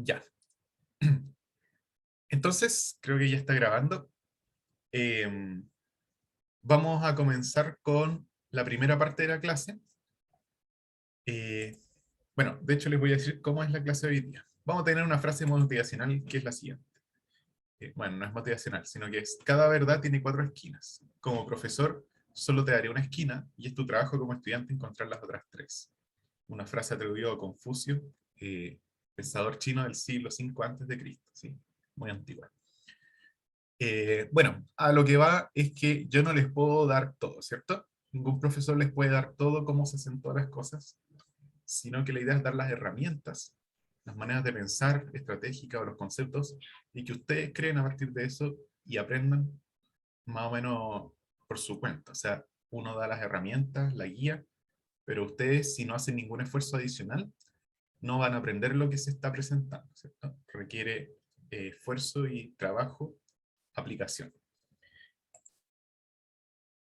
Ya. Entonces, creo que ya está grabando. Em, Vamos a comenzar con la primera parte de la clase. Eh, bueno, de hecho les voy a decir cómo es la clase de hoy día. Vamos a tener una frase motivacional que es la siguiente. Bueno, no es motivacional, sino que es: cada verdad tiene cuatro esquinas. Como profesor, solo te daré una esquina y es tu trabajo como estudiante encontrar las otras tres. Una frase atribuida a Confucio, pensador chino del siglo V antes de Cristo, ¿sí? Muy antigua. Bueno, a lo que va es que yo no les puedo dar todo, ¿cierto? Ningún profesor les puede dar todo cómo se hacen todas las cosas, sino que la idea es dar las herramientas, las maneras de pensar estratégicas o los conceptos, y que ustedes creen a partir de eso y aprendan más o menos por su cuenta. O sea, uno da las herramientas, la guía, pero ustedes, si no hacen ningún esfuerzo adicional, no van a aprender lo que se está presentando, ¿cierto? Requiere esfuerzo y trabajo, aplicación.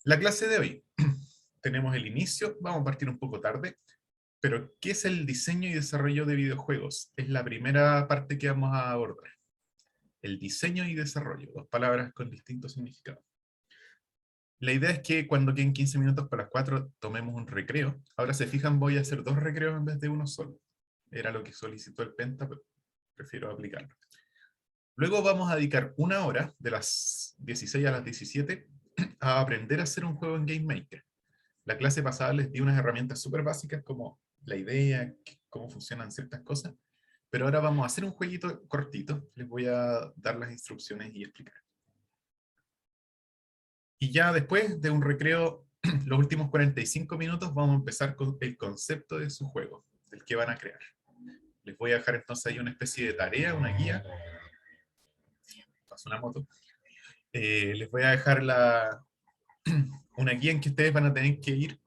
La clase de hoy, tenemos el inicio, vamos a partir un poco tarde, pero ¿qué es el diseño y desarrollo de videojuegos? Es la primera parte que vamos a abordar. El diseño y desarrollo, dos palabras con distintos significados. La idea es que cuando queden 15 minutos para las 4 tomemos un recreo. Ahora se fijan, voy a hacer dos recreos en vez de uno solo. Era lo que solicitó el Penta, pero prefiero aplicarlo. Luego vamos a dedicar una hora, de las 16 a las 17, a aprender a hacer un juego en Game Maker. La clase pasada les di unas herramientas súper básicas como la idea, cómo funcionan ciertas cosas, pero ahora vamos a hacer un jueguito cortito. Les voy a dar las instrucciones y explicar. Y ya después de un recreo, los últimos 45 minutos, vamos a empezar con el concepto de su juego, del que van a crear. Les voy a dejar entonces ahí una especie de tarea, una guía. Pasó una moto. Les voy a dejar una guía en que ustedes van a tener que ir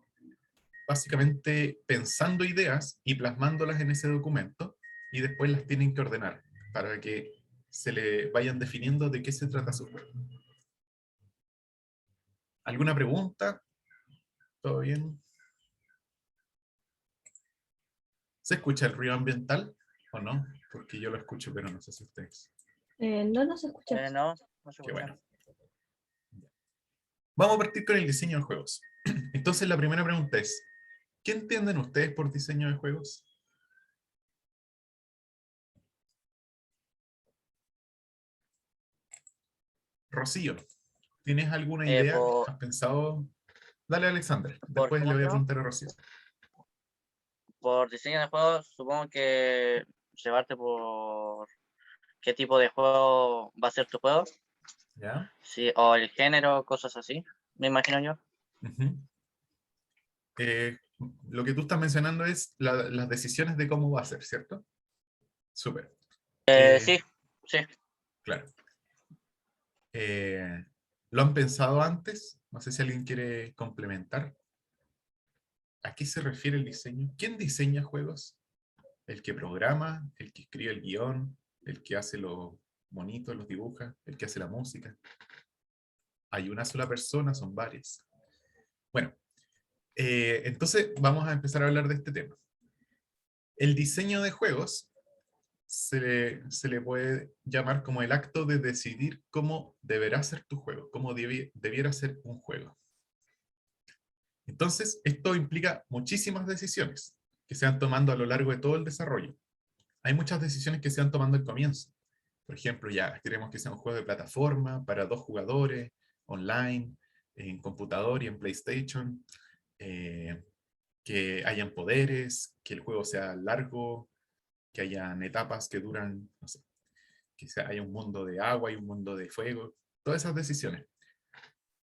básicamente pensando ideas y plasmándolas en ese documento, y después las tienen que ordenar para que se le vayan definiendo de qué se trata su juego. ¿Alguna pregunta? ¿Todo bien? ¿Se escucha el ruido ambiental o no? Porque yo lo escucho, pero no sé si ustedes. No, no se escucha. No, no se Qué escucha. bueno. Vamos a partir con el diseño de juegos. Entonces la primera pregunta es: ¿qué entienden ustedes por diseño de juegos? Rocío, ¿tienes alguna idea? Por, ¿Has pensado? Dale, Alexander. por Después le voy a ejemplo, preguntar a Rocío. por diseño de juegos, supongo que llevarte por qué tipo de juego va a ser tu juego, ¿Ya? sí, o el género, cosas así, me imagino yo. Ujú. Eh, lo que tú estás mencionando es las decisiones de cómo va a ser, ¿cierto? Súper. Sí, sí. Claro. ¿Lo han pensado antes? No sé si alguien quiere complementar. ¿A qué se refiere el diseño? ¿Quién diseña juegos? ¿El que programa? ¿El que escribe el guión? ¿El que hace los monitos, los dibuja? ¿El que hace la música? ¿Hay una sola persona? ¿Son varias? Bueno, entonces vamos a empezar a hablar de este tema. El diseño de juegos se le puede llamar como el acto de decidir cómo deberá ser tu juego, cómo debiera ser un juego. Entonces, esto implica muchísimas decisiones que se van tomando a lo largo de todo el desarrollo. Hay muchas decisiones que se van tomando al comienzo. Por ejemplo, ya queremos que sea un juego de plataforma para dos jugadores, online, en computador y en PlayStation, eh, que hayan poderes, que el juego sea largo, que hayan etapas que duran, no sé, que haya un mundo de agua y un mundo de fuego, todas esas decisiones.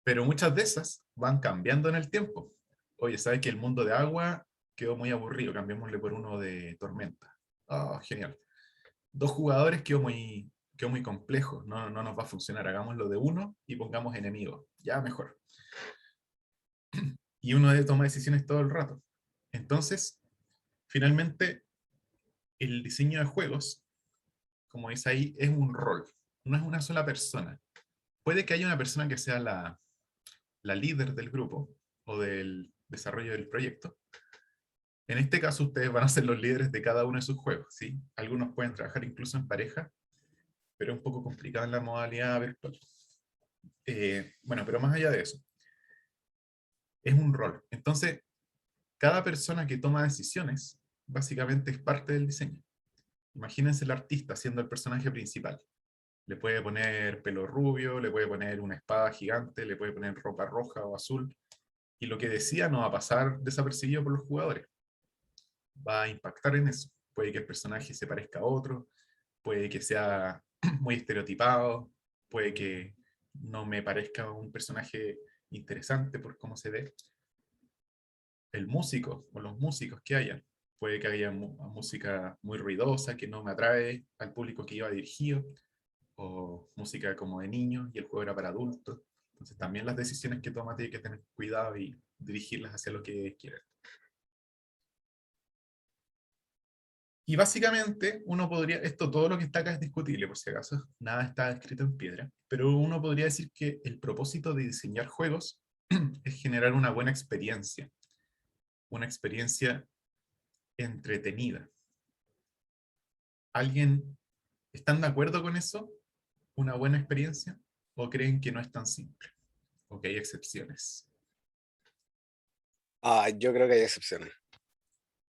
Pero muchas de esas van cambiando en el tiempo. Oye, ¿sabes que el mundo de agua quedó muy aburrido? Cambiémosle por uno de tormenta. Oh, genial. Dos jugadores quedó muy complejo. No, no nos va a funcionar. Hagámoslo de uno y pongamos enemigos. Ya mejor. Y uno debe tomar decisiones todo el rato. Entonces, finalmente, el diseño de juegos, como dice ahí, es un rol. No es una sola persona. Puede que haya una persona que sea la líder del grupo o del desarrollo del proyecto, En este caso, ustedes van a ser los líderes de cada uno de sus juegos, ¿sí? Algunos pueden trabajar incluso en pareja, pero es un poco complicado en la modalidad virtual. Bueno, pero más allá de eso, es un rol. Entonces, cada persona que toma decisiones, básicamente es parte del diseño. Imagínense el artista siendo el personaje principal. Le puede poner pelo rubio, le puede poner una espada gigante, le puede poner ropa roja o azul, y lo que decía no va a pasar desapercibido por los jugadores. Va a impactar en eso. Puede que el personaje se parezca a otro, puede que sea muy estereotipado, puede que no me parezca un personaje interesante por cómo se ve. El músico o los músicos que hayan. Puede que haya música muy ruidosa que no me atrae al público que iba dirigido, o música como de niños y el juego era para adultos. Entonces también las decisiones que tomas tiene que tener cuidado y dirigirlas hacia lo que quieren. Y básicamente uno podría, esto todo lo que está acá es discutible por si acaso, nada está escrito en piedra, pero uno podría decir que el propósito de diseñar juegos es generar una experiencia entretenida. ¿Alguien están de acuerdo con eso? ¿Una buena experiencia? ¿O creen que no es tan simple? ¿O que hay excepciones? Yo creo que hay excepciones.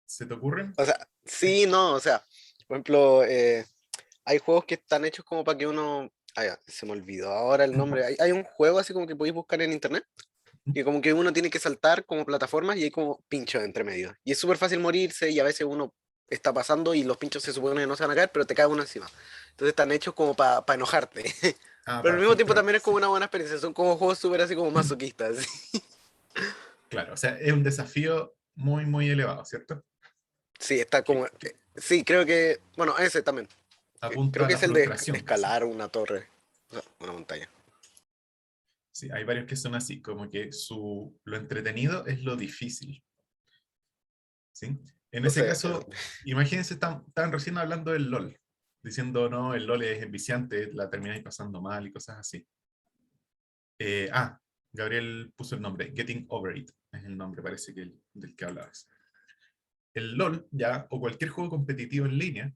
¿Se te ocurren? O sea, sí, no, o sea, por ejemplo, hay juegos que están hechos como para que uno. Ya, se me olvidó ahora el nombre. Hay un juego así como que podéis buscar en internet, que como que uno tiene que saltar como plataformas y hay como pinchos entre medio. Y es súper fácil morirse y a veces uno está pasando y los pinchos se supone que no se van a caer, pero te cae uno encima. Entonces están hechos como para enojarte. Ah, Pero al para mismo tiempo frustrarte, también es como sí. una buena experiencia. Son como juegos súper así como masoquistas. Claro, o sea, es un desafío muy, muy elevado, ¿cierto? Sí, está como. Que Sí, creo que. Bueno, ese también. apunta Creo a que la es el de frustración casi. escalar una torre. O sea, una montaña. Sí, hay varios que son así, como que lo entretenido es lo difícil, ¿sí? En No ese sé. caso, imagínense, estaban recién hablando del LOL, diciendo, no, el LOL es enviciante, la termináis pasando mal y cosas así. Eh, ah, Gabriel puso el nombre, Getting Over It, es el nombre, parece que del que hablabas. El LOL, ya, o cualquier juego competitivo en línea,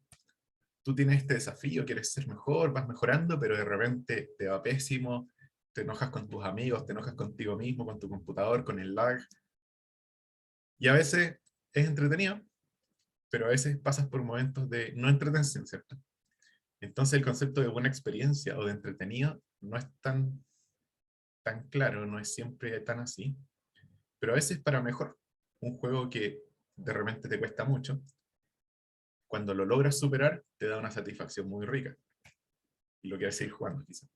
tú tienes este desafío, quieres ser mejor, vas mejorando, pero de repente te va pésimo, te enojas con tus amigos, te enojas contigo mismo, con tu computador, con el lag, y a veces es entretenido, pero a veces pasas por momentos de no entretención, ¿cierto? Entonces el concepto de buena experiencia o de entretenido no es tan claro, no es siempre tan así, pero a veces para mejor. Un juego que de repente te cuesta mucho, cuando lo logras superar, te da una satisfacción muy rica y lo quieres seguir jugando quizás.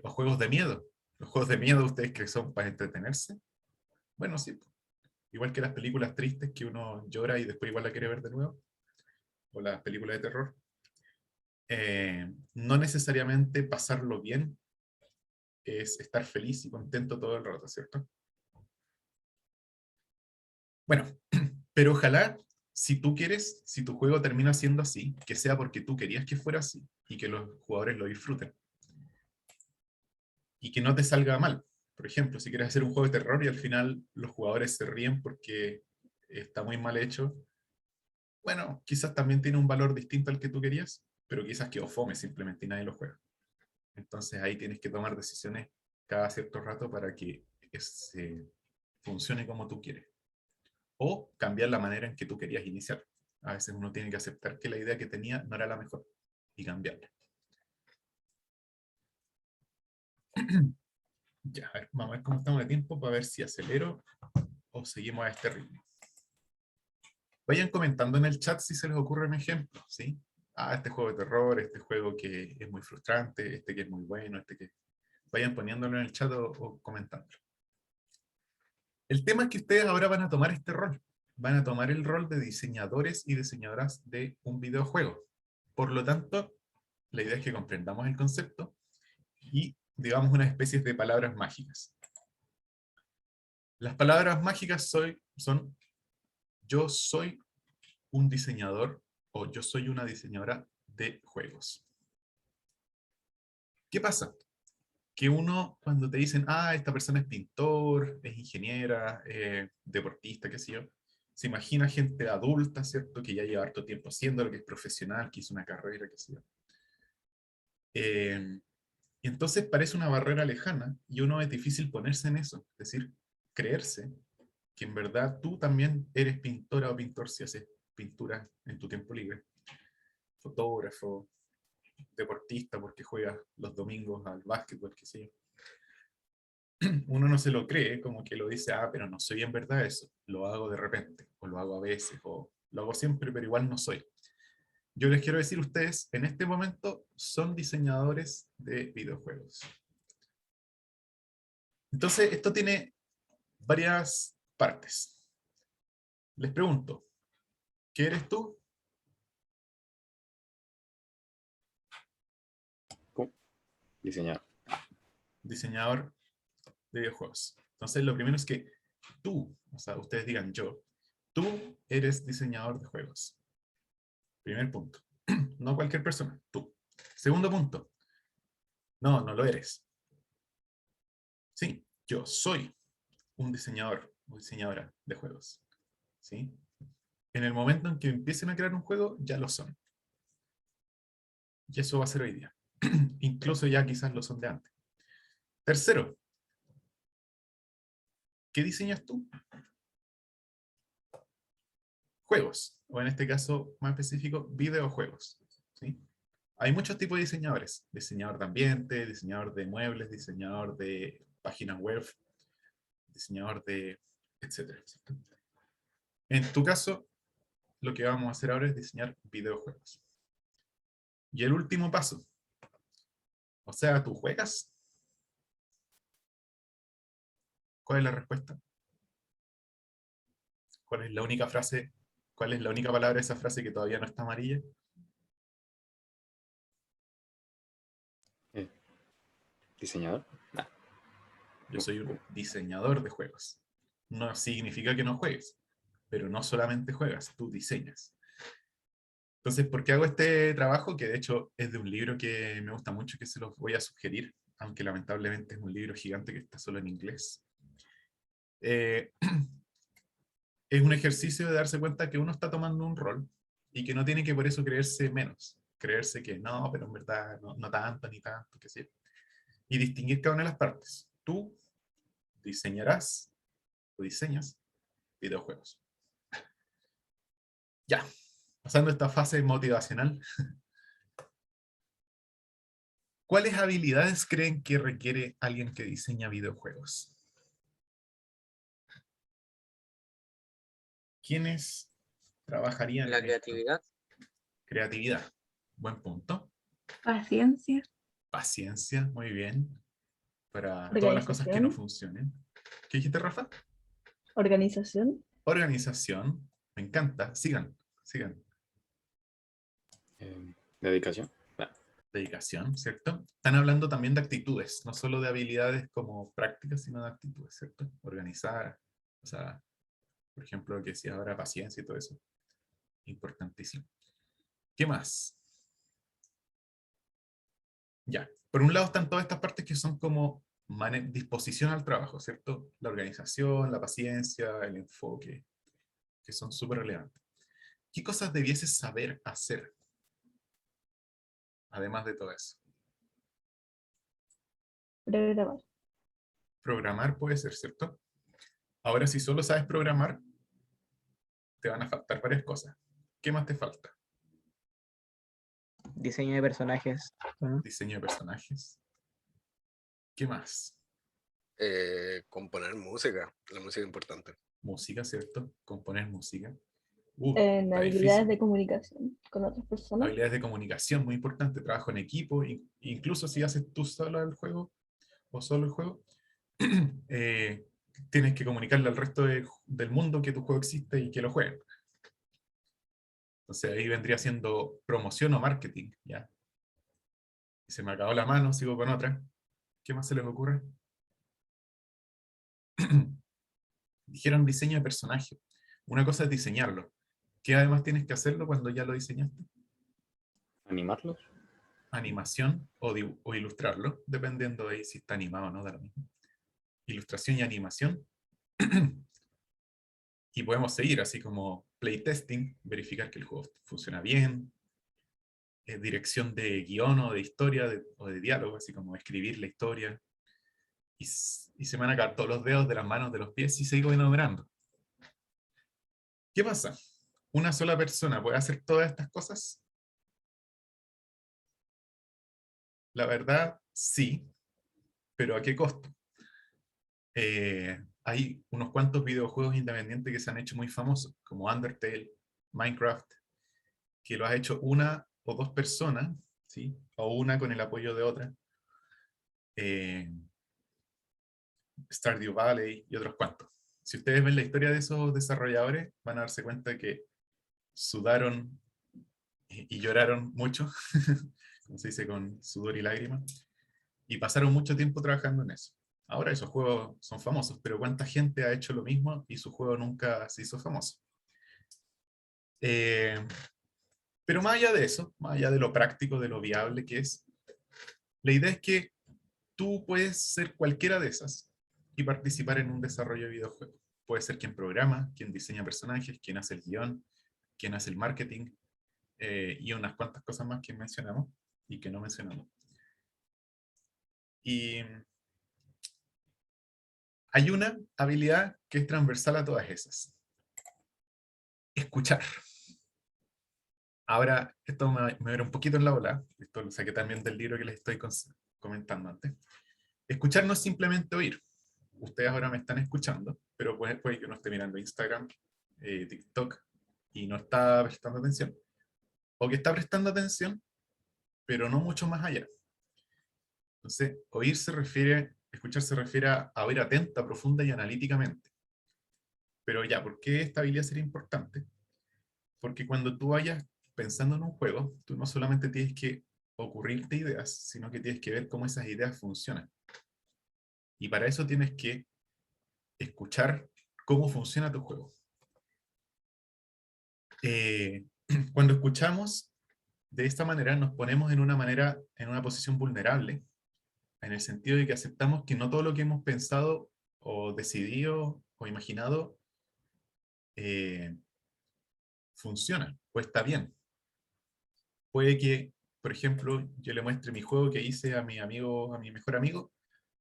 O juegos de miedo. Los juegos de miedo, ustedes que son para entretenerse, bueno, sí, igual que las películas tristes que uno llora y después igual la quiere ver de nuevo, o las películas de terror. No necesariamente pasarlo bien es estar feliz y contento todo el rato, ¿cierto? Bueno, pero ojalá, si tú quieres, si tu juego termina siendo así, que sea porque tú querías que fuera así y que los jugadores lo disfruten y que no te salga mal. Por ejemplo, si quieres hacer un juego de terror y al final los jugadores se ríen porque está muy mal hecho, bueno, quizás también tiene un valor distinto al que tú querías, pero quizás quedó fome simplemente y nadie lo juega. Entonces ahí tienes que tomar decisiones cada cierto rato para que se funcione como tú quieres. O cambiar la manera en que tú querías iniciar. A veces uno tiene que aceptar que la idea que tenía no era la mejor y cambiarla. Ya, a ver, vamos a ver cómo estamos de tiempo para ver si acelero o seguimos a este ritmo. Vayan comentando en el chat si se les ocurren ejemplos, ¿sí? Ah, este juego de terror, este juego que es muy frustrante, este que es muy bueno, este que... Vayan poniéndolo en el chat o comentándolo. El tema es que ustedes ahora van a tomar este rol. Van a tomar el rol de diseñadores y diseñadoras de un videojuego. Por lo tanto, la idea es que comprendamos el concepto y digamos una especie de palabras mágicas. Las palabras mágicas son yo soy un diseñador o yo soy una diseñadora de juegos. ¿Qué pasa? Que uno, cuando te dicen, ah, esta persona es pintor, es ingeniera, deportista, qué sé yo, se imagina gente adulta, ¿cierto? Que ya lleva harto tiempo haciéndolo, que es profesional, que hizo una carrera, que sé yo. Y entonces parece una barrera lejana y uno es difícil ponerse en eso. Es decir, creerse que en verdad tú también eres pintora o pintor si haces pintura en tu tiempo libre. Fotógrafo, deportista porque juegas los domingos al básquetbol, qué sé yo. Uno no se lo cree, como que lo dice, ah, pero no soy en verdad eso, lo hago de repente, o lo hago a veces, o lo hago siempre, pero igual no soy. Yo les quiero decir, ustedes en este momento son diseñadores de videojuegos. Entonces, esto tiene varias partes. Les pregunto, ¿qué eres tú? Diseñador. Diseñador de videojuegos. Entonces, lo primero es que tú, o sea, ustedes digan yo, tú eres diseñador de juegos. Primer punto. No cualquier persona, tú. Segundo punto. No, no lo eres. Sí, yo soy un diseñador o diseñadora de juegos. ¿Sí? En el momento en que empiecen a crear un juego, ya lo son. Y eso va a ser hoy día. Incluso ya quizás lo son de antes. Tercero, ¿qué diseñas tú? Juegos, o en este caso más específico, videojuegos. ¿Sí? Hay muchos tipos de diseñadores. Diseñador de ambiente, diseñador de muebles, diseñador de páginas web, diseñador de etcétera. En tu caso, lo que vamos a hacer ahora es diseñar videojuegos. Y el último paso. O sea, ¿tú juegas? ¿Cuál es la respuesta? ¿Cuál es la única frase? ¿Cuál es la única palabra de esa frase que todavía no está amarilla? ¿Diseñador? No. Yo soy un diseñador de juegos. No significa que no juegues, pero no solamente juegas, tú diseñas. Entonces, ¿por qué hago este trabajo? Que de hecho es de un libro que me gusta mucho, que se los voy a sugerir, aunque lamentablemente es un libro gigante que está solo en inglés. Es un ejercicio de darse cuenta que uno está tomando un rol y que no tiene que por eso creerse menos, creerse que no, pero en verdad no, no tanto ni tanto, que sí. Y distinguir cada una de las partes. Tú diseñarás o diseñas videojuegos. Ya, pasando a esta fase motivacional. ¿Cuáles habilidades creen que requiere alguien que diseña videojuegos? ¿Quiénes trabajarían La en esto? creatividad. Creatividad, buen punto. Paciencia, Paciencia, muy bien. Para todas las cosas que no funcionen. ¿Qué dijiste, Rafa? organización, Organización, me encanta. Sigan, sigan. ¿Dedicación? No. Dedicación, ¿cierto? Están hablando también de actitudes, no solo de habilidades como prácticas, sino de actitudes, ¿cierto? Organizar, o sea, por ejemplo, lo que decía ahora, paciencia y todo eso. Importantísimo. ¿Qué más? Ya, por un lado están todas estas partes que son como disposición al trabajo, ¿cierto? La organización, la paciencia, el enfoque, que son súper relevantes. ¿Qué cosas debieses saber hacer? Además de todo eso. programar, Programar puede ser, ¿cierto? Ahora, si solo sabes programar, te van a faltar varias cosas. ¿Qué más te falta? Diseño de personajes. ¿No? Diseño de personajes. ¿Qué más? Componer música, la música es importante. Música, ¿cierto? Componer música. en Está habilidades difícil. de comunicación con otras personas, Habilidades de comunicación, muy importante. Trabajo en equipo, incluso si haces tú solo el juego o solo el juego, tienes que comunicarle al resto del mundo que tu juego existe y que lo jueguen. Entonces ahí vendría siendo promoción o marketing, ¿ya? Y se me acabó la mano, sigo con otra. ¿Qué más se les ocurre? Dijeron diseño de personaje. Una cosa es diseñarlo. ¿Qué además tienes que hacerlo cuando ya lo diseñaste? ¿Animarlos? Animación o ilustrarlo, dependiendo de si está animado o no, da lo mismo. Ilustración y animación. Y podemos seguir así como playtesting, verificar que el juego funciona bien, dirección de guión o de historia o de diálogo, así como escribir la historia. Y se me van a caer todos los dedos de las manos, de los pies y sigo enumerando. ¿Qué pasa? ¿Una sola persona puede hacer todas estas cosas? La verdad, sí, pero ¿a qué costo? Hay unos cuantos videojuegos independientes que se han hecho muy famosos, como Undertale, Minecraft, que lo ha hecho una o dos personas, ¿sí? O una con el apoyo de otra. Stardew Valley y otros cuantos. Si ustedes ven la historia de esos desarrolladores, van a darse cuenta de que sudaron y lloraron mucho, como se dice, con sudor y lágrimas, y pasaron mucho tiempo trabajando en eso. Ahora esos juegos son famosos, pero ¿cuánta gente ha hecho lo mismo y su juego nunca se hizo famoso? Pero más allá de eso, más allá de lo práctico, de lo viable que es, la idea es que tú puedes ser cualquiera de esas y participar en un desarrollo de videojuegos. Puede ser quien programa, quien diseña personajes, quien hace el guión, quien hace el marketing y unas cuantas cosas más que mencionamos y que no mencionamos. Y hay una habilidad que es transversal a todas esas. Escuchar. Ahora, esto me era un poquito en la ola, esto lo saqué también del libro que les estoy comentando antes. Escuchar no es simplemente oír. Ustedes ahora me están escuchando, pero puede que uno esté mirando Instagram, TikTok, y no está prestando atención. O que está prestando atención, pero no mucho más allá. Entonces, escuchar se refiere a oír atenta, profunda y analíticamente. Pero ya, ¿por qué esta habilidad sería importante? Porque cuando tú vayas pensando en un juego, tú no solamente tienes que ocurrirte ideas, sino que tienes que ver cómo esas ideas funcionan. Y para eso tienes que escuchar cómo funciona tu juego. Cuando escuchamos de esta manera, nos ponemos en una posición vulnerable, en el sentido de que aceptamos que no todo lo que hemos pensado o decidido o imaginado funciona o está bien. Puede que, por ejemplo, yo le muestre mi juego que hice a mi amigo, a mi mejor amigo,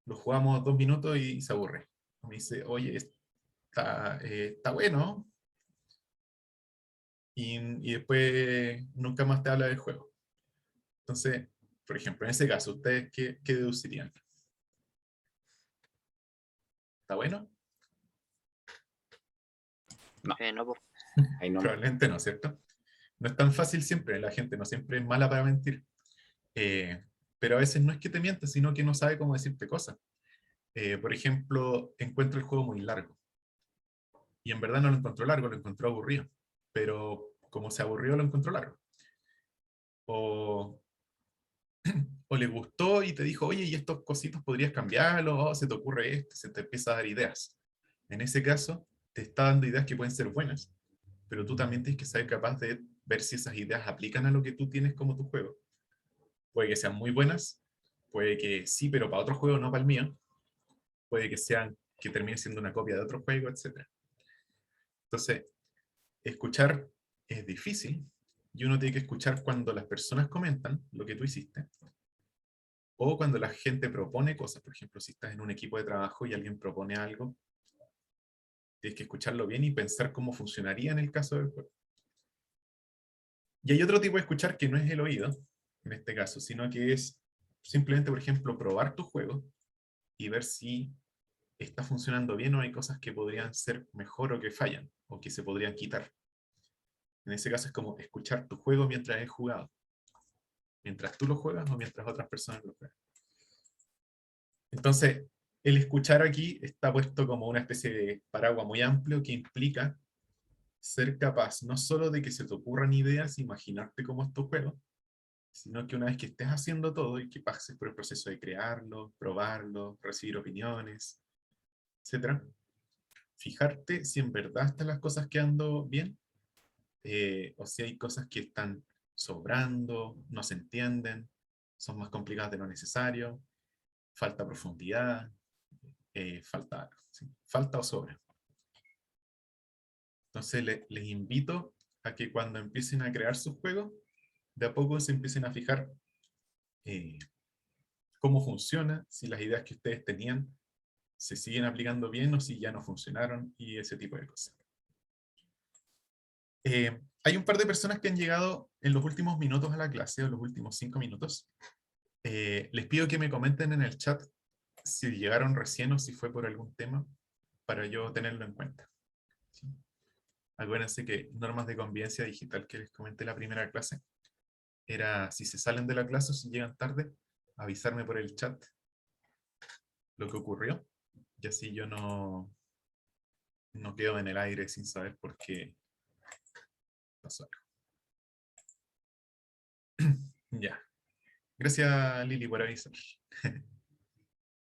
lo jugamos 2 minutos y se aburre. Me dice, oye, está bueno, y después nunca más te habla del juego. Entonces, por ejemplo, en ese caso, ¿ustedes qué deducirían? ¿Está bueno? No, pues, Ahí no. Probablemente no, ¿cierto? No es tan fácil siempre, la gente no siempre es mala para mentir. Pero a veces no es que te mienta, sino que no sabe cómo decirte cosas. Por ejemplo, encuentra el juego muy largo. Y en verdad no lo encontró largo, lo encontró aburrido. Pero como se aburrió, lo encontró largo. O, o le gustó y te dijo, oye, ¿y estos cositos podrías cambiarlos? O se te ocurre esto, se te empieza a dar ideas. En ese caso, te está dando ideas que pueden ser buenas, pero tú también tienes que ser capaz de ver si esas ideas aplican a lo que tú tienes como tu juego. Puede que sean muy buenas, puede que sí, pero para otro juego, no para el mío. Puede que termine siendo una copia de otro juego, etc. Entonces, escuchar es difícil y uno tiene que escuchar cuando las personas comentan lo que tú hiciste o cuando la gente propone cosas. Por ejemplo, si estás en un equipo de trabajo y alguien propone algo, tienes que escucharlo bien y pensar cómo funcionaría en el caso del juego. Y hay otro tipo de escuchar que no es el oído, en este caso, sino que es simplemente, por ejemplo, probar tu juego y ver si está funcionando bien o hay cosas que podrían ser mejor o que fallan o que se podrían quitar. En ese caso es como escuchar tu juego mientras es jugado. Mientras tú lo juegas o mientras otras personas lo juegan. Entonces, el escuchar aquí está puesto como una especie de paraguas muy amplio que implica ser capaz no solo de que se te ocurran ideas, imaginarte cómo es tu juego, sino que una vez que estés haciendo todo y que pases por el proceso de crearlo, probarlo, recibir opiniones, etc., fijarte si en verdad están las cosas quedando bien o si hay cosas que están sobrando, no se entienden, son más complicadas de lo necesario, falta profundidad, falta o sobra. Entonces les invito a que cuando empiecen a crear sus juegos, de a poco se empiecen a fijar cómo funciona, si las ideas que ustedes tenían se siguen aplicando bien o si ya no funcionaron y ese tipo de cosas. Hay un par de personas que han llegado en los últimos minutos a la clase, o los últimos 5 minutos. Les pido que me comenten en el chat si llegaron recién o si fue por algún tema, para yo tenerlo en cuenta. ¿Sí? Acuérdense que normas de convivencia digital que les comenté en la primera clase, era si se salen de la clase o si llegan tarde, avisarme por el chat lo que ocurrió, y así yo no quedo en el aire sin saber por qué pasó algo. Ya. Gracias, Lili, por avisar.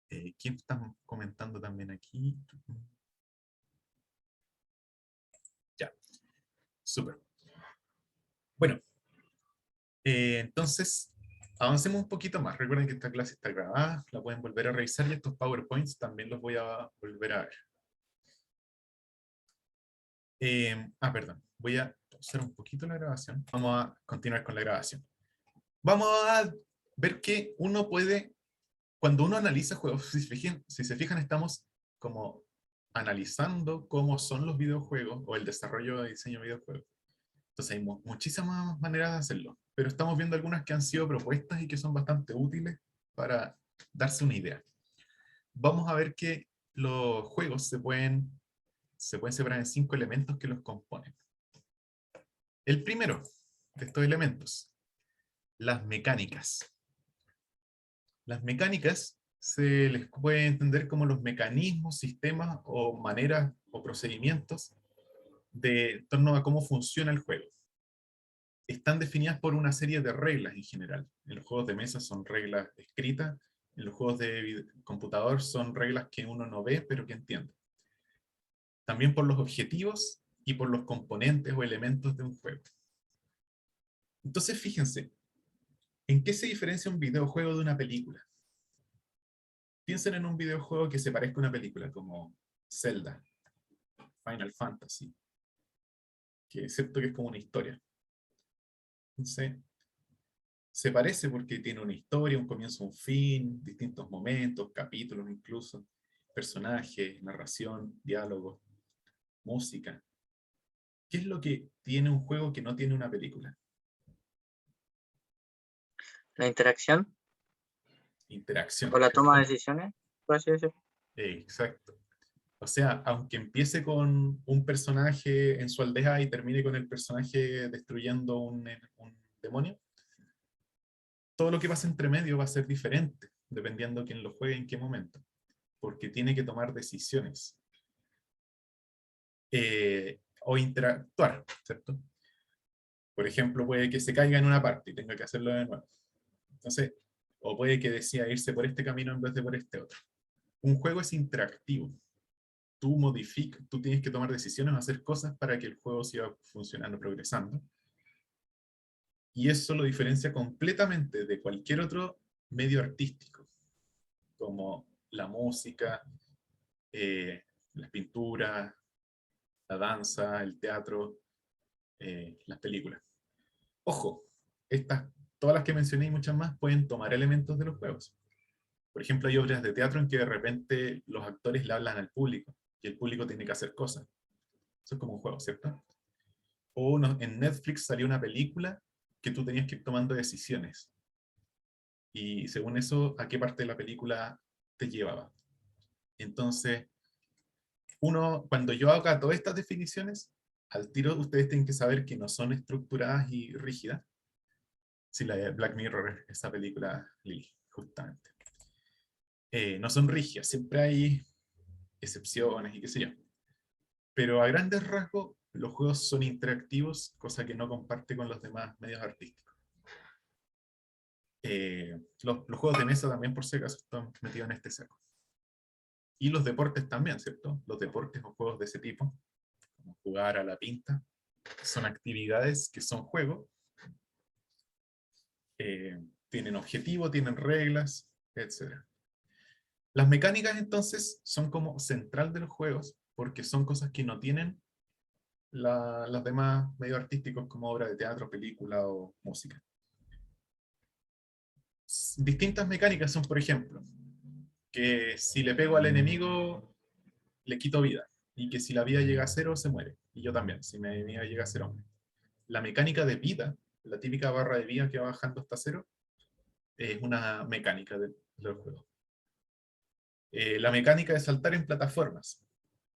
¿Quién está comentando también aquí? Ya. Súper. Bueno. Entonces, avancemos un poquito más. Recuerden que esta clase está grabada, la pueden volver a revisar y estos PowerPoints también los voy a volver a ver. Perdón. Voy a pausar un poquito la grabación. Vamos a continuar con la grabación. Vamos a ver que uno puede, cuando uno analiza juegos, si se fijan, estamos como analizando cómo son los videojuegos o el desarrollo de diseño de videojuegos. Entonces hay muchísimas maneras de hacerlo, pero estamos viendo algunas que han sido propuestas y que son bastante útiles para darse una idea. Vamos a ver que los juegos se pueden separar en 5 elementos que los componen. El primero de estos elementos, las mecánicas. Las mecánicas se les puede entender como los mecanismos, sistemas o maneras o procedimientos en torno a cómo funciona el juego. Están definidas por una serie de reglas en general. En los juegos de mesa son reglas escritas, en los juegos de computador son reglas que uno no ve pero que entiende. También por los objetivos y por los componentes o elementos de un juego. Entonces fíjense, ¿en qué se diferencia un videojuego de una película? Piensen en un videojuego que se parezca a una película, como Zelda, Final Fantasy, que es cierto que es como una historia. Entonces, se parece porque tiene una historia, un comienzo, un fin, distintos momentos, capítulos incluso, personajes, narración, diálogos, música. ¿Qué es lo que tiene un juego que no tiene una película? La interacción Interacción. o la toma de decisiones, por así decirlo. Exacto. O sea, aunque empiece con un personaje en su aldea y termine con el personaje destruyendo un demonio, todo lo que pasa entre medio va a ser diferente, dependiendo de quién lo juegue en qué momento, porque tiene que tomar decisiones. O interactuar, ¿cierto? Por ejemplo, puede que se caiga en una parte y tenga que hacerlo de nuevo. Entonces, o puede que decida irse por este camino en vez de por este otro. Un juego es interactivo. Tú tienes que tomar decisiones o hacer cosas para que el juego siga funcionando, progresando. Y eso lo diferencia completamente de cualquier otro medio artístico, como la música, las pinturas, la danza, el teatro, las películas. Ojo, todas las que mencioné y muchas más pueden tomar elementos de los juegos. Por ejemplo, hay obras de teatro en que de repente los actores le hablan al público y el público tiene que hacer cosas. Eso es como un juego, ¿cierto? O en Netflix salió una película que tú tenías que ir tomando decisiones. Y según eso, ¿a qué parte de la película te llevaba? Entonces, cuando yo haga todas estas definiciones, al tiro ustedes tienen que saber que no son estructuradas y rígidas. Si la de Black Mirror, esa película, Lily, justamente. No son rígidas, siempre hay excepciones y qué sé yo. Pero a grandes rasgos, los juegos son interactivos, cosa que no comparte con los demás medios artísticos. Los juegos de mesa también, por si acaso, están metidos en este saco. Y los deportes también, ¿cierto? Los deportes o juegos de ese tipo, como jugar a la pinta, son actividades que son juegos. Tienen objetivo, tienen reglas, etc. Las mecánicas, entonces, son como central de los juegos, porque son cosas que no tienen los demás medios artísticos como obra de teatro, película o música. Distintas mecánicas son, por ejemplo, que si le pego al enemigo, le quito vida, y que si la vida llega a cero, se muere. Y yo también, si mi enemigo llega a cero. La mecánica de vida, la típica barra de vida que va bajando hasta cero, es una mecánica del juego. La mecánica de saltar en plataformas,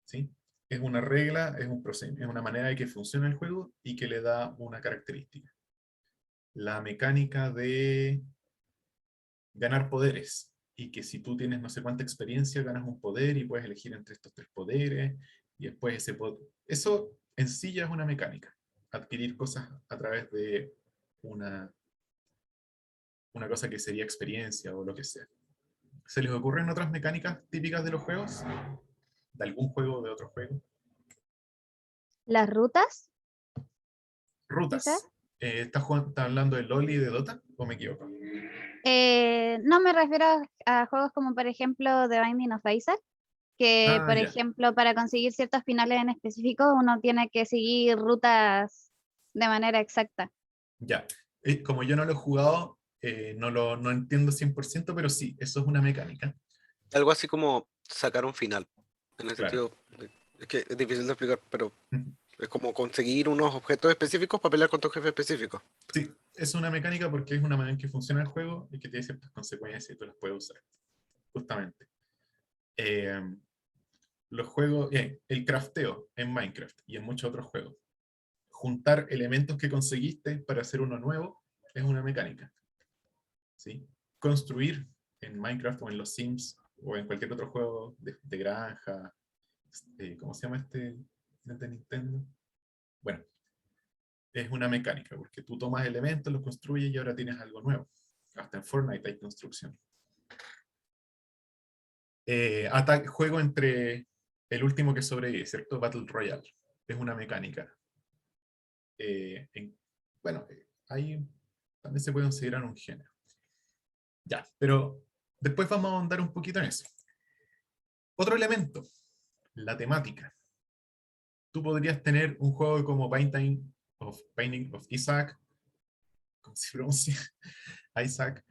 ¿sí? Es una regla, es un procedimiento, es una manera de que funciona el juego y que le da una característica. La mecánica de ganar poderes, y que si tú tienes no sé cuánta experiencia, ganas un poder y puedes elegir entre estos 3 poderes, y después ese poder. Eso en sí ya es una mecánica. Adquirir cosas a través de una cosa que sería experiencia o lo que sea. ¿Se les ocurren otras mecánicas típicas de los juegos? ¿De algún juego o de otro juego? Las rutas, Rutas. quizás. ¿Estás hablando de LoL y de Dota? ¿O me equivoco? No me refiero a juegos como por ejemplo The Binding of Isaac, que Ah, por ya. ejemplo para conseguir ciertos finales en específico uno tiene que seguir rutas de manera exacta. Ya. Como yo no lo he jugado, no entiendo 100%, pero sí, eso es una mecánica. Algo así como sacar un final. En el Claro. sentido, es que es difícil de explicar, pero Ujú. es como conseguir unos objetos específicos para pelear contra un jefe específico. Sí, es una mecánica porque es una manera en que funciona el juego y que tiene ciertas consecuencias y tú las puedes usar. Justamente. Eh, los juegos, el crafteo en Minecraft y en muchos otros juegos. Juntar elementos que conseguiste para hacer uno nuevo es una mecánica. ¿Sí? Construir en Minecraft o en los Sims o en cualquier otro juego de granja, ¿cómo se llama este de Nintendo? Bueno, es una mecánica, porque tú tomas elementos, los construyes y ahora tienes algo nuevo. Hasta en Fortnite hay construcción. Juego entre el último que sobrevive, ¿cierto? Battle Royale. Es una mecánica. Bueno, ahí también se puede considerar un género. Ya, pero después vamos a ahondar un poquito en eso. Otro elemento, la temática. Tú podrías tener un juego como Binding of Isaac, ¿cómo se pronuncia? Isaac,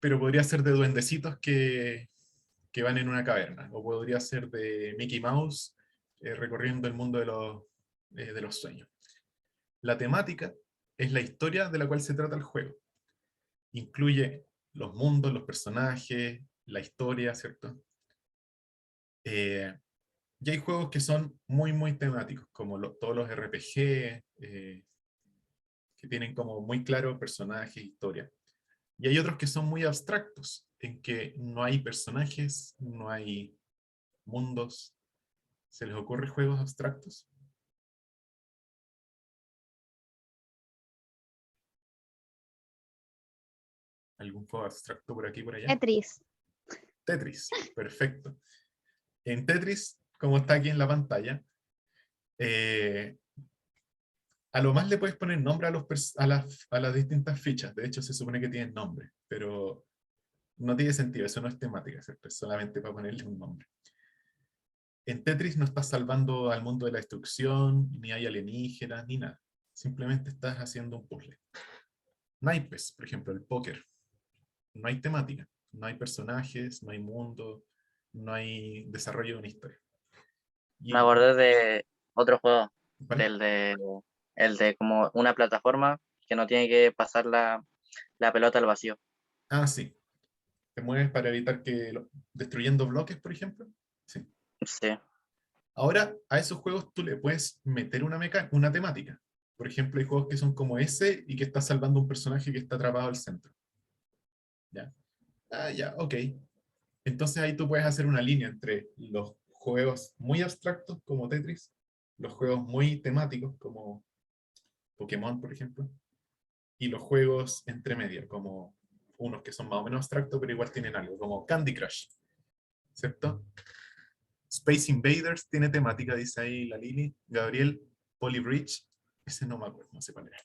pero podría ser de duendecitos que van en una caverna, o podría ser de Mickey Mouse recorriendo el mundo de los sueños. La temática es la historia de la cual se trata el juego. Incluye los mundos, los personajes, la historia, ¿cierto? Y hay juegos que son muy, muy temáticos, como todos los RPG, que tienen como muy claro personajes, historia. Y hay otros que son muy abstractos, en que no hay personajes, no hay mundos. ¿Se les ocurre juegos abstractos? ¿Algún juego abstracto por aquí y por allá? Tetris. Tetris, perfecto. En Tetris, como está aquí en la pantalla, a lo más le puedes poner nombre a las distintas fichas. De hecho, se supone que tienen nombre, pero no tiene sentido, eso no es temática, ¿cierto? Es solamente para ponerle un nombre. En Tetris no estás salvando al mundo de la destrucción, ni hay alienígenas, ni nada. Simplemente estás haciendo un puzzle. Naipes, por ejemplo, el póker. No hay temática, no hay personajes, no hay mundo, no hay desarrollo de una historia. Me Y, acordé de otro juego, ¿vale? el de como una plataforma que no tiene que pasar la pelota al vacío. Ah, sí. Te mueves para evitar destruyendo bloques, por ejemplo. Sí. Sí, Ahora, a esos juegos tú le puedes meter una temática. Por ejemplo, hay juegos que son como ese y que está salvando un personaje que está atrapado al centro. ¿Ya? Ah, ya, ok. Entonces ahí tú puedes hacer una línea entre los juegos muy abstractos como Tetris, los juegos muy temáticos como Pokémon, por ejemplo, y los juegos entre medio, como unos que son más o menos abstractos, pero igual tienen algo, como Candy Crush, ¿cierto? Space Invaders tiene temática, dice ahí la Lili. Gabriel, Polybridge, ese no me acuerdo, no sé cuál era.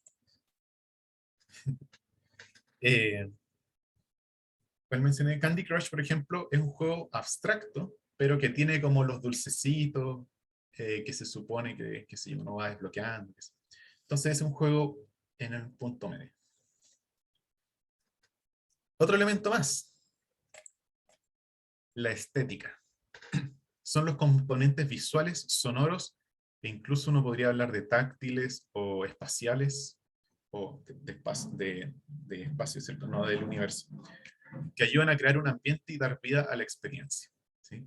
¿Cuál mencioné? Candy Crush, por ejemplo, es un juego abstracto, pero que tiene como los dulcecitos, que se supone que si uno va desbloqueando. Entonces es un juego en el punto medio. Otro elemento más, la estética. Son los componentes visuales, sonoros, e incluso uno podría hablar de táctiles o espaciales, o de espacio, ¿cierto? No del universo, que ayudan a crear un ambiente y dar vida a la experiencia, ¿sí?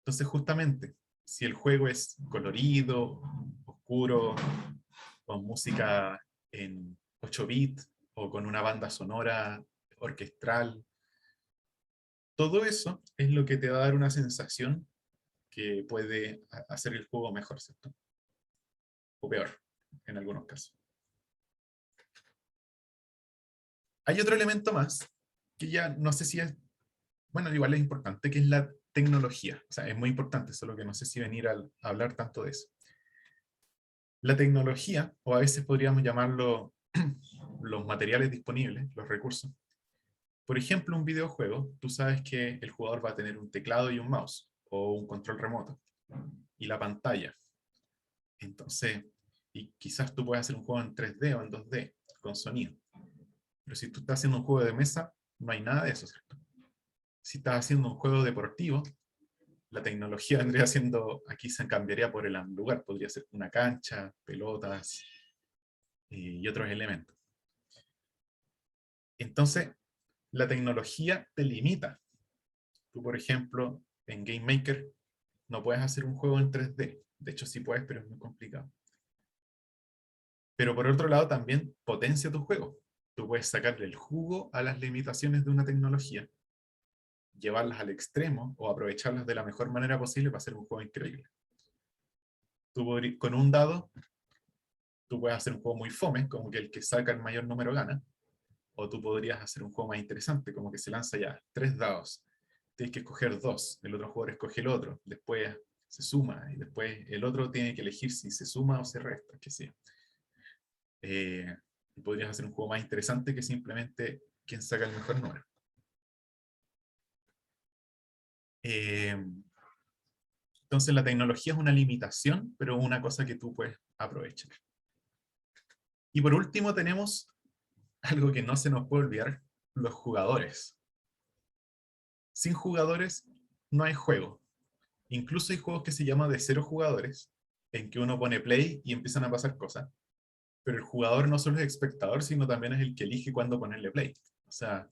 Entonces, justamente, si el juego es colorido, oscuro, con música en 8 bits, o con una banda sonora orquestral, todo eso es lo que te va a dar una sensación que puede hacer el juego mejor, ¿cierto? O peor, en algunos casos. Hay otro elemento más, que ya no sé si es, bueno, igual es importante, que es la tecnología. O sea, es muy importante, solo que no sé si venir a hablar tanto de eso. La tecnología, o a veces podríamos llamarlo los materiales disponibles, los recursos. Por ejemplo, un videojuego, tú sabes que el jugador va a tener un teclado y un mouse, o un control remoto, y la pantalla. Entonces, y quizás tú puedes hacer un juego en 3D o en 2D, con sonido. Pero si tú estás haciendo un juego de mesa, no hay nada de eso, ¿cierto? Si estás haciendo un juego deportivo, la tecnología vendría siendo, aquí se cambiaría por el lugar, podría ser una cancha, pelotas y otros elementos. Entonces, la tecnología te limita. Tú, por ejemplo, en Game Maker no puedes hacer un juego en 3D. De hecho, sí puedes, pero es muy complicado. Pero por otro lado, también potencia tu juego. Tú puedes sacarle el jugo a las limitaciones de una tecnología, llevarlas al extremo o aprovecharlas de la mejor manera posible para hacer un juego increíble. Con un dado, tú puedes hacer un juego muy fome, como que el que saca el mayor número gana, o tú podrías hacer un juego más interesante, como que se lanza ya 3 dados, tienes que escoger 2, el otro jugador escoge el otro, después se suma, y después el otro tiene que elegir si se suma o se resta, que sea. Podrías hacer un juego más interesante que simplemente quien saca el mejor número. Entonces la tecnología es una limitación, pero una cosa que tú puedes aprovechar. Y por último tenemos algo que no se nos puede olvidar, los jugadores. Sin jugadores no hay juego. Incluso hay juegos que se llaman de 0 jugadores, en que uno pone play y empiezan a pasar cosas. Pero el jugador no solo es espectador, sino también es el que elige cuándo ponerle play. O sea,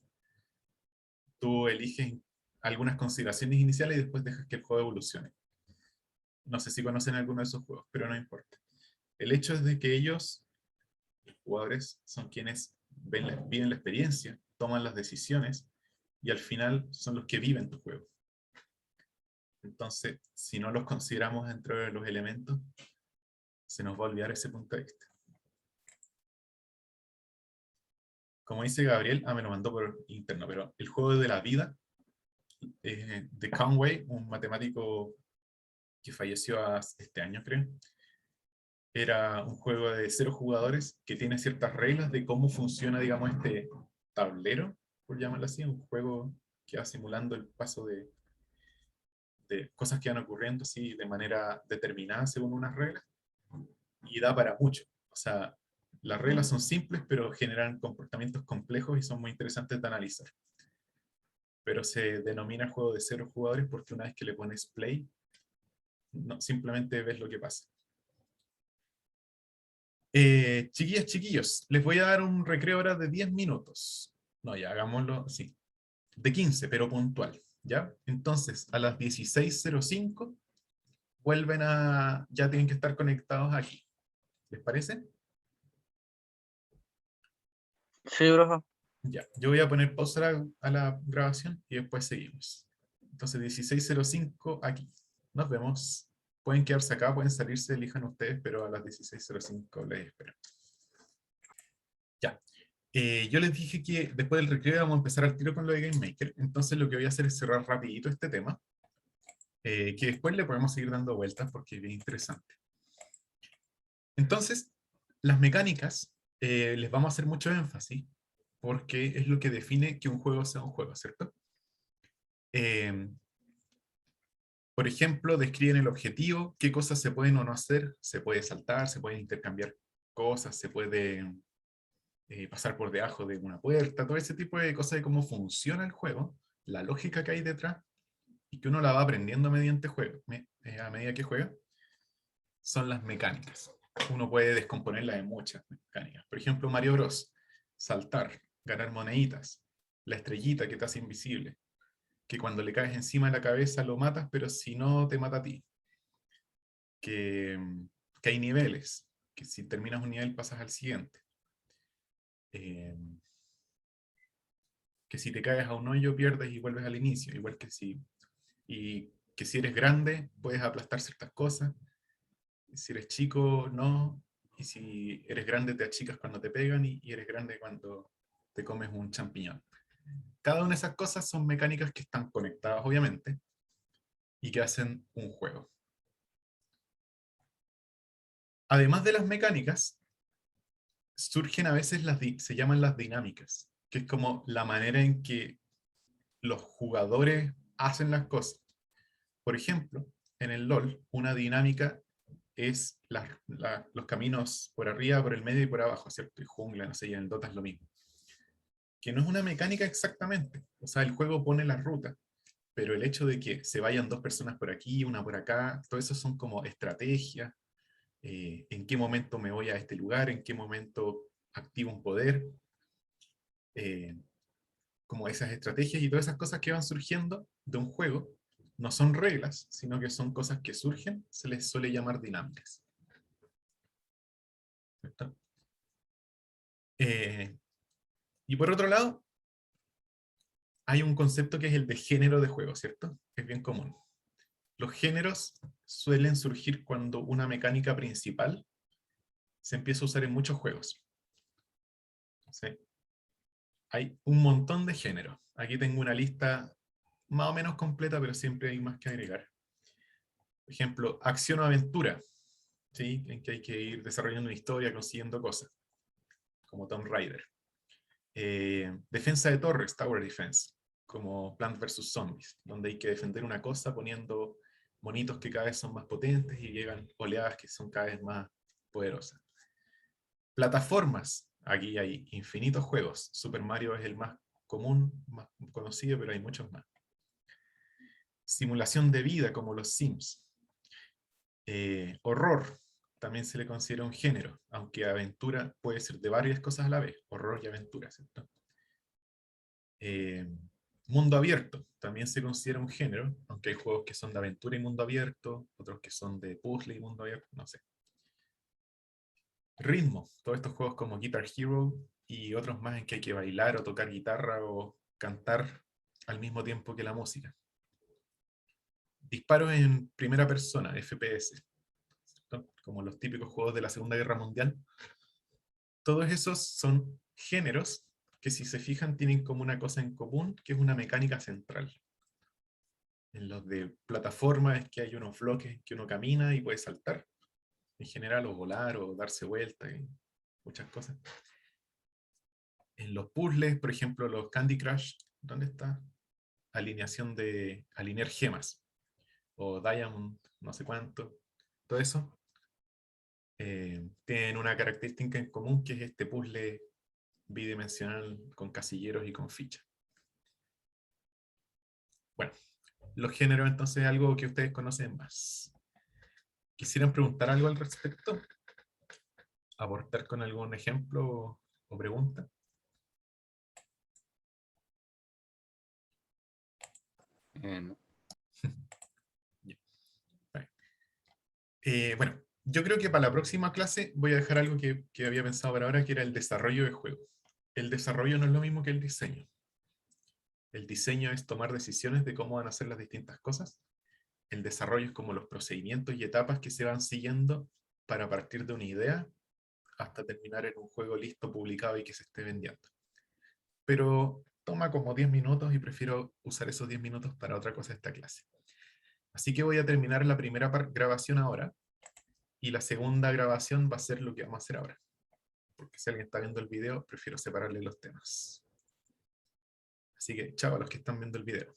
tú eliges algunas consideraciones iniciales y después dejas que el juego evolucione. No sé si conocen alguno de esos juegos, pero no importa. El hecho es de que ellos, los jugadores, son quienes viven la experiencia, toman las decisiones y al final son los que viven tu juego. Entonces, si no los consideramos dentro de los elementos, se nos va a olvidar ese punto de vista. Como dice Gabriel, me lo mandó por interno, pero el juego de la vida de Conway, un matemático que falleció este año, creo, era un juego de 0 jugadores que tiene ciertas reglas de cómo funciona, digamos, este tablero, por llamarlo así, un juego que va simulando el paso de cosas que van ocurriendo así de manera determinada según unas reglas, y da para mucho. O sea, las reglas son simples, pero generan comportamientos complejos y son muy interesantes de analizar. Pero se denomina juego de 0 jugadores porque una vez que le pones play, no, simplemente ves lo que pasa. Chiquillas, chiquillos, les voy a dar un recreo ahora de 10 minutos. No, ya hagámoslo así. De 15, pero puntual. ¿Ya? Entonces, a las 16:05 vuelven ya tienen que estar conectados aquí. ¿Les parece? Sí, profe. Ya, yo voy a poner pausa a la grabación y después seguimos. Entonces, 16:05 aquí. Nos vemos. Pueden quedarse acá, pueden salirse, elijan ustedes, pero a las 16:05 les espero. Ya. Yo les dije que después del recreo vamos a empezar al tiro con lo de Game Maker. Entonces lo que voy a hacer es cerrar rapidito este tema, que después le podemos seguir dando vueltas porque es bien interesante. Entonces, las mecánicas les vamos a hacer mucho énfasis porque es lo que define que un juego sea un juego, ¿cierto? Por ejemplo, describen el objetivo, qué cosas se pueden o no hacer, se puede saltar, se pueden intercambiar cosas, se puede pasar por debajo de una puerta, todo ese tipo de cosas de cómo funciona el juego, la lógica que hay detrás, y que uno la va aprendiendo mediante juego, a medida que juega, son las mecánicas. Uno puede descomponerla en muchas mecánicas. Por ejemplo, Mario Bros. Saltar, ganar moneditas, la estrellita que te hace invisible, que cuando le caes encima de la cabeza lo matas, pero si no te mata a ti. Que hay niveles, que si terminas un nivel pasas al siguiente. Que si te caes a un hoyo pierdes y vuelves al inicio, igual que si... Y que si eres grande puedes aplastar ciertas cosas, si eres chico no, y si eres grande te achicas cuando te pegan y eres grande cuando te comes un champiñón. Cada una de esas cosas son mecánicas que están conectadas obviamente y que hacen un juego. Además de las mecánicas, surgen a veces se llaman las dinámicas, que es como la manera en que los jugadores hacen las cosas. Por ejemplo, en el LoL, una dinámica es los caminos por arriba, por el medio y por abajo, ¿cierto? Y jungla, no sé, y en el Dota es lo mismo. Que no es una mecánica exactamente. O sea, el juego pone la ruta, pero el hecho de que se vayan dos personas por aquí, una por acá, todo eso son como estrategias. En qué momento me voy a este lugar, en qué momento activo un poder. Como esas estrategias y todas esas cosas que van surgiendo de un juego, no son reglas, sino que son cosas que surgen, se les suele llamar dinámicas. ¿Cierto? Y por otro lado, hay un concepto que es el de género de juego, ¿cierto? Es bien común. Los géneros suelen surgir cuando una mecánica principal se empieza a usar en muchos juegos. ¿Sí? Hay un montón de géneros. Aquí tengo una lista más o menos completa, pero siempre hay más que agregar. Por ejemplo, acción o aventura, ¿sí? En que hay que ir desarrollando una historia, consiguiendo cosas, como Tomb Raider. Defensa de torres, Tower Defense, como Plant vs. Zombies, donde hay que defender una cosa poniendo monitos que cada vez son más potentes y llegan oleadas que son cada vez más poderosas. Plataformas, aquí hay infinitos juegos. Super Mario es el más común, más conocido, pero hay muchos más. Simulación de vida, como los Sims. Horror, también se le considera un género, aunque aventura puede ser de varias cosas a la vez, horror y aventura, ¿cierto? Mundo abierto, también se considera un género, aunque hay juegos que son de aventura y mundo abierto, otros que son de puzzle y mundo abierto, no sé. Ritmo, todos estos juegos como Guitar Hero y otros más en que hay que bailar o tocar guitarra o cantar al mismo tiempo que la música. Disparos en primera persona, FPS, ¿cierto? Como los típicos juegos de la Segunda Guerra Mundial. Todos esos son géneros que, si se fijan, tienen como una cosa en común, que es una mecánica central. En los de plataforma es que hay unos bloques que uno camina y puede saltar, en general, o volar, o darse vuelta, y muchas cosas. En los puzzles, por ejemplo, los Candy Crush, ¿dónde está? Alineación de alinear gemas, o Diamond, no sé cuánto, todo eso. Tienen una característica en común, que es este puzzle bidimensional con casilleros y con fichas. Bueno, los géneros entonces es algo que ustedes conocen más. ¿Quisieran preguntar algo al respecto? ¿Aportar con algún ejemplo o pregunta? No. Bueno, yo creo que para la próxima clase voy a dejar algo que había pensado para ahora, que era el desarrollo de juego. El desarrollo no es lo mismo que el diseño. El diseño es tomar decisiones de cómo van a ser las distintas cosas. El desarrollo es como los procedimientos y etapas que se van siguiendo para partir de una idea hasta terminar en un juego listo, publicado y que se esté vendiendo. Pero toma como 10 minutos y prefiero usar esos 10 minutos para otra cosa esta clase. Así que voy a terminar la primera grabación ahora, y la segunda grabación va a ser lo que vamos a hacer ahora. Porque si alguien está viendo el video, prefiero separarle los temas. Así que chao a los que están viendo el video.